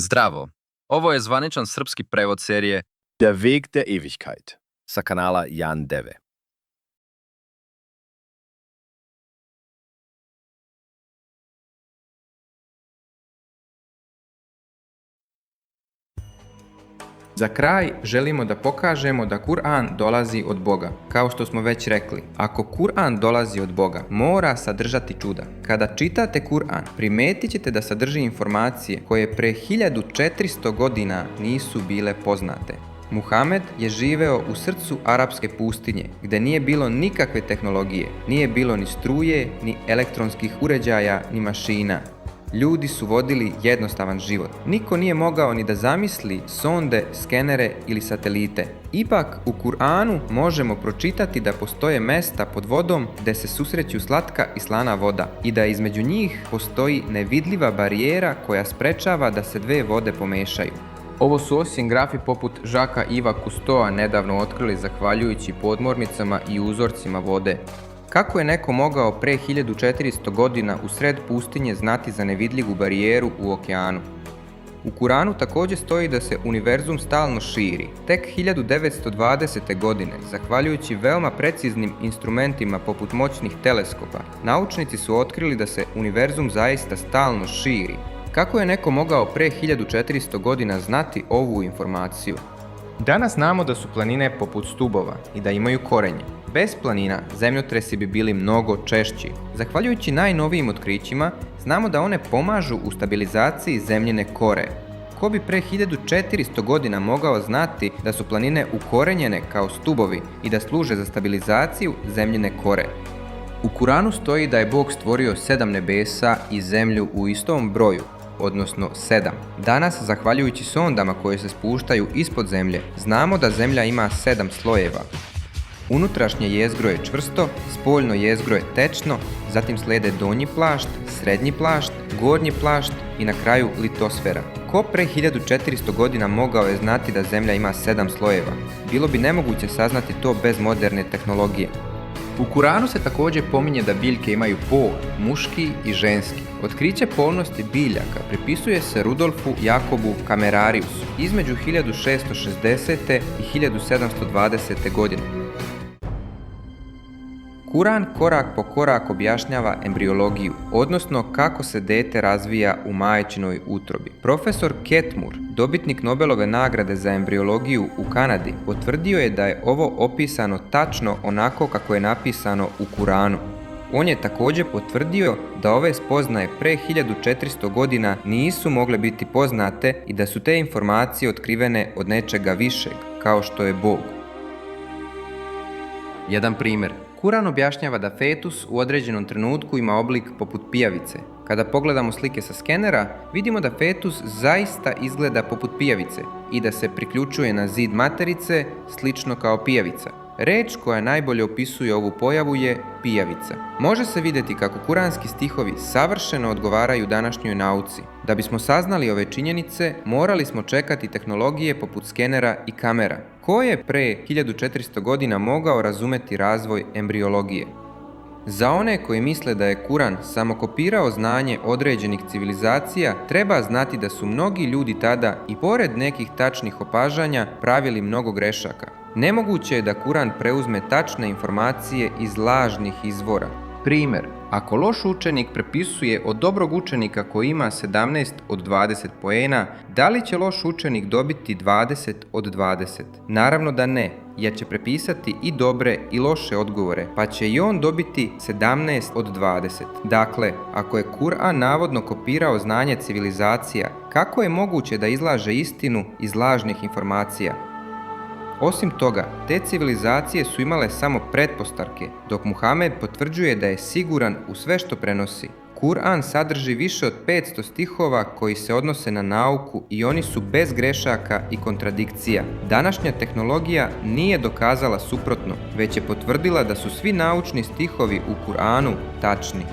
Zdravo! Ovo je zvaničan srpski prevod serije Der Weg der Ewigkeit sa kanala Jan Deve. Za kraj želimo da pokažemo da Kur'an dolazi od Boga. Kao što smo već rekli, ako Kur'an dolazi od Boga, mora sadržati čuda. Kada čitate Kur'an, primetit ćete da sadrži informacije koje pre 1400 godina nisu bile poznate. Muhamed je živeo u srcu arapske pustinje, gdje nije bilo nikakve tehnologije, nije bilo ni struje, ni elektronskih uređaja, ni mašina. Ljudi su vodili jednostavan život. Niko nije mogao ni da zamisli sonde, skenere ili satelite. Ipak u Kur'anu možemo pročitati da postoje mesta pod vodom gdje se susreću slatka i slana voda i da između njih postoji nevidljiva barijera koja sprečava da se dve vode pomešaju. Ovo su oceanografi poput Jacques-Yves Cousteaua nedavno otkrili zahvaljujući podmornicama i uzorcima vode. Kako je neko mogao pre 1400 godina u sred pustinje znati za nevidljivu barijeru u okeanu? U Kuranu također stoji da se univerzum stalno širi. Tek 1920. godine, zahvaljujući veoma preciznim instrumentima poput moćnih teleskopa, naučnici su otkrili da se univerzum zaista stalno širi. Kako je neko mogao pre 1400 godina znati ovu informaciju? Danas znamo da su planine poput stubova i da imaju korenje. Bez planina zemljotresi bi bili mnogo češći. Zahvaljujući najnovijim otkrićima, znamo da one pomažu u stabilizaciji zemljine kore. Ko bi pre 1400 godina mogao znati da su planine ukorenjene kao stubovi i da služe za stabilizaciju zemljine kore? U Kuranu stoji da je Bog stvorio 7 nebesa i zemlju u istom broju, odnosno 7. Danas, zahvaljujući sondama koje se spuštaju ispod zemlje, znamo da zemlja ima 7 slojeva. Unutrašnje jezgro je čvrsto, spoljno jezgro je tečno, zatim slijede donji plašt, srednji plašt, gornji plašt i na kraju litosfera. Ko pre 1400 godina mogao je znati da zemlja ima 7 slojeva? Bilo bi nemoguće saznati to bez moderne tehnologije. U Kuranu se također pominje da biljke imaju pol, muški i ženski. Otkriće polnosti biljaka pripisuje se Rudolfu Jakobu Camerariusu između 1660. i 1720. godine. Kuran korak po korak objašnjava embriologiju, odnosno kako se dete razvija u majčinoj utrobi. Profesor Ketmur, dobitnik Nobelove nagrade za embriologiju u Kanadi, potvrdio je da je ovo opisano tačno onako kako je napisano u Kuranu. On je također potvrdio da ove spoznaje pre 1400 godina nisu mogle biti poznate i da su te informacije otkrivene od nečega višeg, kao što je Bog. Jedan primjer. Kuran objašnjava da fetus u određenom trenutku ima oblik poput pijavice. Kada pogledamo slike sa skenera, vidimo da fetus zaista izgleda poput pijavice i da se priključuje na zid materice slično kao pijavica. Reč koja najbolje opisuje ovu pojavu je pijavica. Može se vidjeti kako kuranski stihovi savršeno odgovaraju današnjoj nauci. Da bismo saznali ove činjenice, morali smo čekati tehnologije poput skenera i kamera. Ko je pre 1400 godina mogao razumeti razvoj embriologije? Za one koji misle da je Kuran samo kopirao znanje određenih civilizacija, treba znati da su mnogi ljudi tada i pored nekih tačnih opažanja pravili mnogo grešaka. Nemoguće je da Kuran preuzme tačne informacije iz lažnih izvora. Primjer, ako loš učenik prepisuje od dobrog učenika koji ima 17 od 20 poena, da li će loš učenik dobiti 20 od 20? Naravno da ne, jer će prepisati i dobre i loše odgovore, pa će i on dobiti 17 od 20. Dakle, ako je Kur'an navodno kopirao znanje civilizacija, kako je moguće da izlaže istinu iz lažnih informacija? Osim toga, te civilizacije su imale samo pretpostavke, dok Muhamed potvrđuje da je siguran u sve što prenosi. Kur'an sadrži više od 500 stihova koji se odnose na nauku i oni su bez grešaka i kontradikcija. Današnja tehnologija nije dokazala suprotno, već je potvrdila da su svi naučni stihovi u Kur'anu tačni.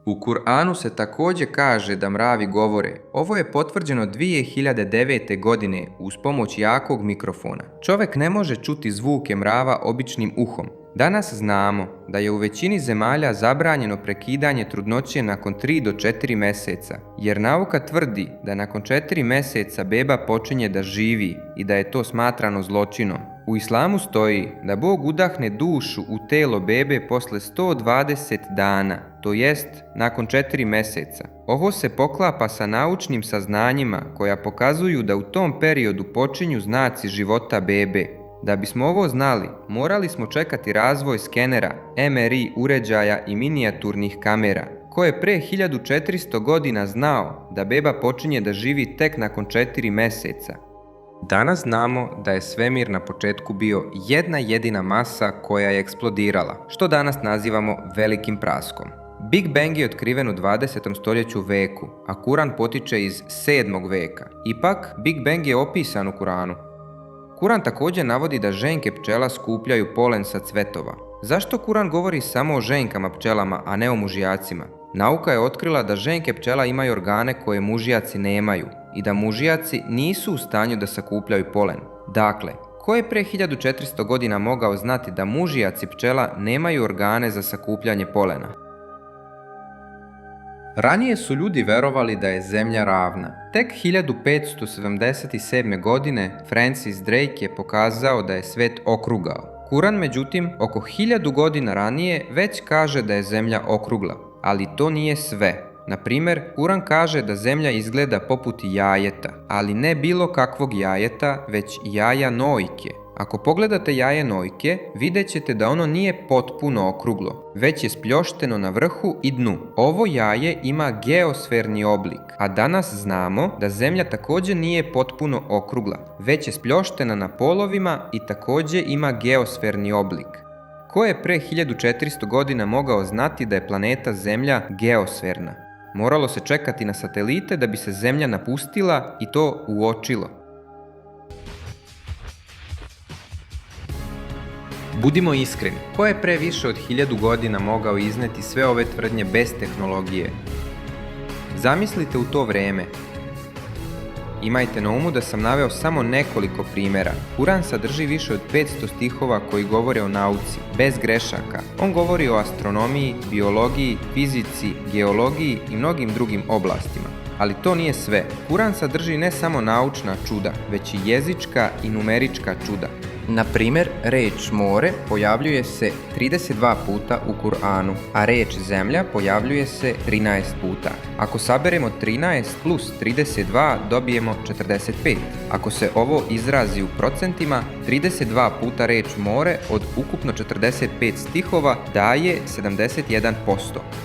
U Kur'anu se također kaže da mravi govore. Ovo je potvrđeno 2009. godine uz pomoć jakog mikrofona. Čovjek ne može čuti zvuke mrava običnim uhom. Danas znamo da je u većini zemalja zabranjeno prekidanje trudnoće nakon 3 do 4 meseca, jer nauka tvrdi da nakon 4 meseca beba počinje da živi i da je to smatrano zločinom. U islamu stoji da Bog udahne dušu u telo bebe posle 120 dana, to jest nakon 4 meseca. Ovo se poklapa sa naučnim saznanjima koja pokazuju da u tom periodu počinju znaci života bebe. Da bismo ovo znali, morali smo čekati razvoj skenera, MRI uređaja i minijaturnih kamera, ko je pre 1400 godina znao da beba počinje da živi tek nakon 4 meseca. Danas znamo da je svemir na početku bio jedna jedina masa koja je eksplodirala, što danas nazivamo velikim praskom. Big Bang je otkriven u 20. stoljeću veku, a Kuran potiče iz 7. veka. Ipak, Big Bang je opisan u Kuranu. Kuran također navodi da ženke pčela skupljaju polen sa cvetova. Zašto Kuran govori samo o ženkama pčelama, a ne o mužjacima? Nauka je otkrila da ženke pčela imaju organe koje mužjaci nemaju i da mužjaci nisu u stanju da sakupljaju polen. Dakle, ko je pre 1400 godina mogao znati da mužjaci pčela nemaju organe za sakupljanje polena? Ranije su ljudi verovali da je Zemlja ravna. Tek 1577. godine Francis Drake je pokazao da je svet okrugao. Kuran, međutim, oko 1000 godina ranije već kaže da je Zemlja okrugla, ali to nije sve. Na primjer, Kuran kaže da Zemlja izgleda poput jajeta, ali ne bilo kakvog jajeta, već jaja nojke. Ako pogledate jaje nojke, vidjet ćete da ono nije potpuno okruglo, već je spljošteno na vrhu i dnu. Ovo jaje ima geosferni oblik, a danas znamo da Zemlja također nije potpuno okrugla, već je spljoštena na polovima i također ima geosferni oblik. Ko je pre 1400 godina mogao znati da je planeta Zemlja geosferna? Moralo se čekati na satelite da bi se Zemlja napustila i to uočilo. Budimo iskreni, ko je pre više od 1000 godina mogao izneti sve ove tvrdnje bez tehnologije? Zamislite u to vreme. Imajte na umu da sam naveo samo nekoliko primjera. Kuran sadrži više od 500 stihova koji govore o nauci, bez grešaka. On govori o astronomiji, biologiji, fizici, geologiji i mnogim drugim oblastima. Ali to nije sve. Kuran sadrži ne samo naučna čuda, već i jezička i numerička čuda. Na primjer, reč more pojavljuje se 32 puta u Kuranu, a reč zemlja pojavljuje se 13 puta. Ako saberemo 13 plus 32 dobijemo 45. Ako se ovo izrazi u procentima, 32 puta reč more od ukupno 45 stihova daje 71%.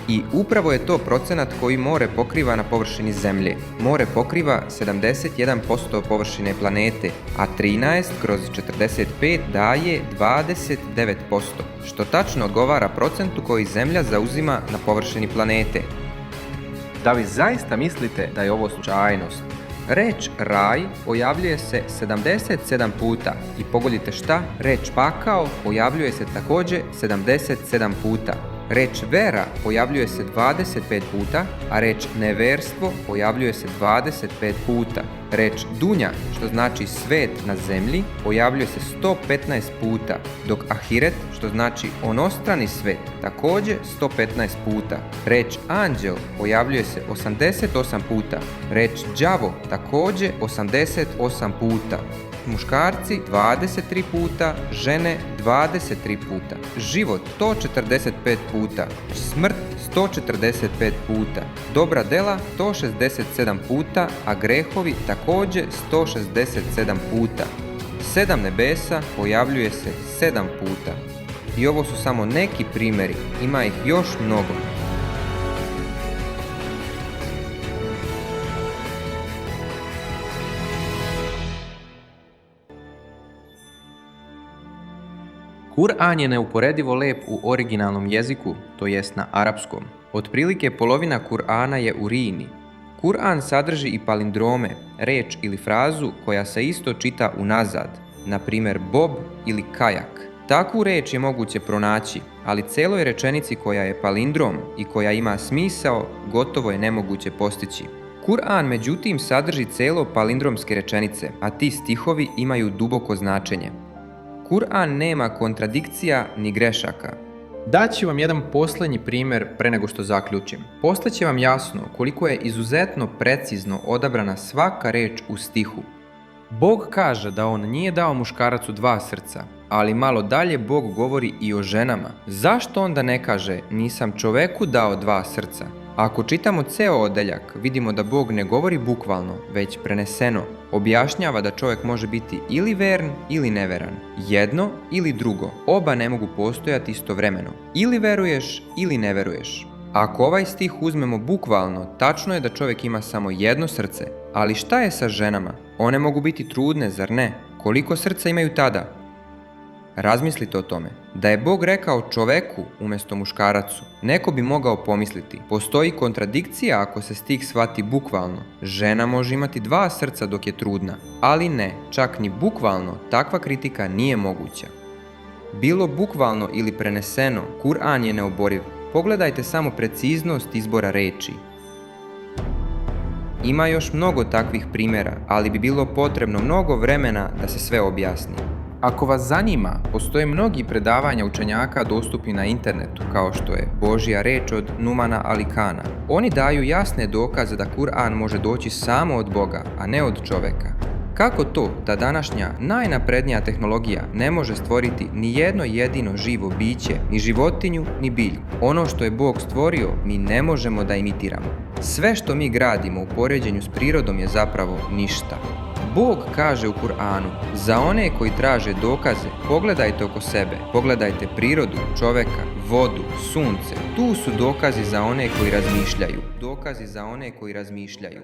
I upravo je to procenat koji more pokriva na površini Zemlje. More pokriva 71% površine planete, a 13 kroz 45 daje 29%, što tačno odgovara procentu koji Zemlja zauzima na površini planete. Da li zaista mislite da je ovo slučajnost? Reč raj pojavljuje se 77 puta i pogodite šta? Reč pakao pojavljuje se također 77 puta. Reč vera pojavljuje se 25 puta, a reč neverstvo pojavljuje se 25 puta. Reč dunja, što znači svet na zemlji, pojavljuje se 115 puta, dok ahiret, što znači onostrani svet, također 115 puta. Reč anđel pojavljuje se 88 puta. Reč đavo također 88 puta. Muškarci 23 puta, žene 23 puta, život 145 puta, smrt 145 puta, dobra dela 167 puta, a grehovi također 167 puta. 7 nebesa pojavljuje se 7 puta. I ovo su samo neki primjeri, ima ih još mnogo. Kur'an je neuporedivo lep u originalnom jeziku, to jest na arapskom. Otprilike polovina Kur'ana je u rini. Kur'an sadrži i palindrome, reč ili frazu koja se isto čita unazad, na primjer bob ili kajak. Takvu reč je moguće pronaći, ali celoj rečenici koja je palindrom i koja ima smisao gotovo je nemoguće postići. Kur'an međutim sadrži celo palindromske rečenice, a ti stihovi imaju duboko značenje. Kur'an nema kontradikcija ni grešaka. Daću vam jedan posljednji primjer pre nego što zaključim. Postaće vam jasno koliko je izuzetno precizno odabrana svaka reč u stihu. Bog kaže da on nije dao muškaracu 2 srca, ali malo dalje Bog govori i o ženama. Zašto onda ne kaže nisam čoveku dao 2 srca? Ako čitamo ceo odeljak, vidimo da Bog ne govori bukvalno, već preneseno. Objašnjava da čovjek može biti ili vern ili neveran. Jedno ili drugo. Oba ne mogu postojati istovremeno. Ili veruješ ili ne veruješ. Ako ovaj stih uzmemo bukvalno, tačno je da čovjek ima samo jedno srce. Ali šta je sa ženama? One mogu biti trudne, zar ne? Koliko srca imaju tada? Razmislite o tome. Da je Bog rekao čoveku umjesto muškaracu, neko bi mogao pomisliti. Postoji kontradikcija ako se stih shvati bukvalno. Žena može imati 2 srca dok je trudna. Ali ne, čak ni bukvalno, takva kritika nije moguća. Bilo bukvalno ili preneseno, Kur'an je neoboriv. Pogledajte samo preciznost izbora reči. Ima još mnogo takvih primjera, ali bi bilo potrebno mnogo vremena da se sve objasni. Ako vas zanima, postoje mnogi predavanja učenjaka dostupni na internetu, kao što je Božja reč od Numana Alikana. Oni daju jasne dokaze da Kur'an može doći samo od Boga, a ne od čoveka. Kako to da današnja najnaprednija tehnologija ne može stvoriti ni jedno jedino živo biće, ni životinju, ni biljku? Ono što je Bog stvorio, mi ne možemo da imitiramo. Sve što mi gradimo u poređenju s prirodom je zapravo ništa. Bog kaže u Kur'anu, za one koji traže dokaze, pogledajte oko sebe, pogledajte prirodu, čoveka, vodu, sunce. Tu su dokazi za one koji razmišljaju. Dokazi za one koji razmišljaju.